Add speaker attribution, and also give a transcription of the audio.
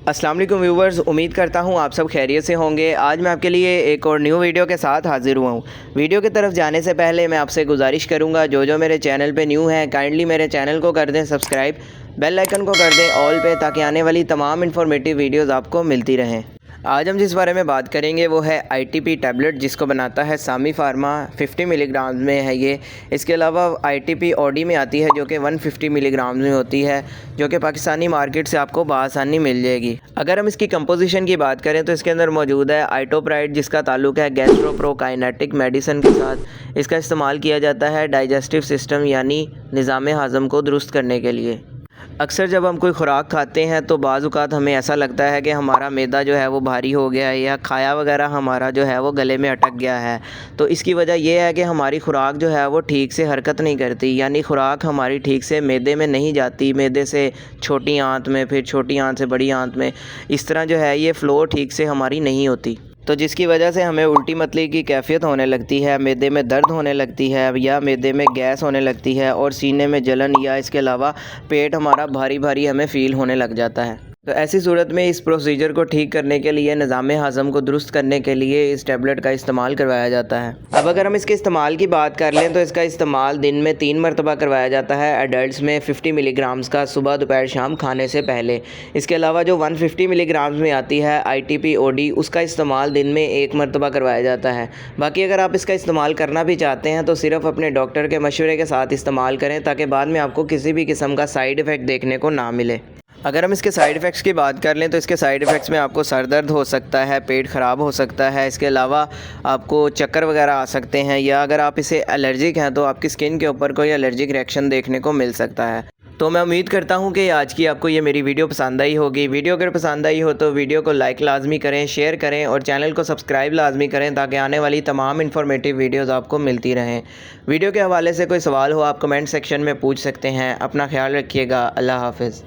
Speaker 1: अस्सलाम वालेकुम व्यूवर्स, उम्मीद करता हूँ आप सब खैरियत से होंगे। आज मैं आपके लिए एक और न्यू वीडियो के साथ हाज़िर हुआ हूँ। वीडियो की तरफ जाने से पहले मैं आपसे गुजारिश करूँगा, जो मेरे चैनल पे न्यू हैं काइंडली मेरे चैनल को कर दें सब्सक्राइब, बेल आइकन को कर दें ऑल पे, ताकि आने वाली तमाम इन्फॉर्मेटिव वीडियोज़ आपको मिलती रहें। आज हम जिस बारे में बात करेंगे वो है ITP टैबलेट, जिसको बनाता है सामी फार्मा। 50 मिलीग्राम में है ये। इसके अलावा ITP OD में आती है, जो कि 150 मिलीग्राम में होती है, जो कि पाकिस्तानी मार्केट से आपको बआसानी मिल जाएगी। अगर हम इसकी कंपोजिशन की बात करें तो इसके अंदर मौजूद है आइटोप्राइड, जिसका ताल्लुक़ है गैस्ट्रोप्रोकाइनेटिक मेडिसिन के साथ। इसका इस्तेमाल किया जाता है डाइजेस्टिव सिस्टम यानी निज़ाम हाज़म को दुरुस्त करने के लिए। अक्सर जब हम कोई ख़ुराक खाते हैं तो बाज़ औक़ात हमें ऐसा लगता है कि हमारा मैदा जो है वो भारी हो गया है, या खाया वगैरह हमारा जो है वो गले में अटक गया है। तो इसकी वजह यह है कि हमारी ख़ुराक जो है वो ठीक से हरकत नहीं करती, यानी ख़ुराक हमारी ठीक से मैदे में नहीं जाती, मैदे से छोटी आंत में, फिर छोटी आंत से बड़ी आंत में, इस तरह जो है ये फ़्लो ठीक से हमारी नहीं होती। तो जिसकी वजह से हमें उल्टी मतली की कैफियत होने लगती है, मैदे में दर्द होने लगती है, या मैदे में गैस होने लगती है, और सीने में जलन, या इसके अलावा पेट हमारा भारी भारी हमें फ़ील होने लग जाता है। तो ऐसी सूरत में इस प्रोसीजर को ठीक करने के लिए, निज़ाम हाज़म को दुरुस्त करने के लिए इस टैबलेट का इस्तेमाल करवाया जाता है। अब अगर हम इसके इस्तेमाल की बात कर लें तो इसका इस्तेमाल दिन में 3 मरतबा करवाया जाता है एडल्ट्स में 50 मिलीग्राम्स का, सुबह दोपहर शाम खाने से पहले। इसके अलावा जो 150 मिलीग्राम्स में आती है ITP OD, उसका इस्तेमाल दिन में 1 मरतबा करवाया जाता है। बाकी अगर आप इसका इस्तेमाल करना भी चाहते हैं तो सिर्फ़ अपने डॉक्टर के मशवरे के साथ इस्तेमाल करें, ताकि बाद में आपको किसी भी किस्म का साइड इफ़ेक्ट देखने को ना मिले। अगर हम इसके साइड इफ़ेक्ट्स की बात कर लें तो इसके साइड इफ़ेक्ट्स में आपको सर दर्द हो सकता है, पेट ख़राब हो सकता है, इसके अलावा आपको चक्कर वगैरह आ सकते हैं, या अगर आप इसे एलर्जिक हैं तो आपकी स्किन के ऊपर कोई एलर्जिक रिएक्शन देखने को मिल सकता है। तो मैं उम्मीद करता हूँ कि आज की आपको ये मेरी वीडियो पसंद आई होगी। वीडियो अगर पसंद आई हो तो वीडियो को लाइक लाजमी करें, शेयर करें और चैनल को सब्सक्राइब लाजमी करें, ताकि आने वाली तमाम इन्फॉर्मेटिव वीडियोज़ आपको मिलती रहें। वीडियो के हवाले से कोई सवाल हो आप कमेंट सेक्शन में पूछ सकते हैं। अपना ख्याल रखिएगा। अल्लाह हाफ़िज़।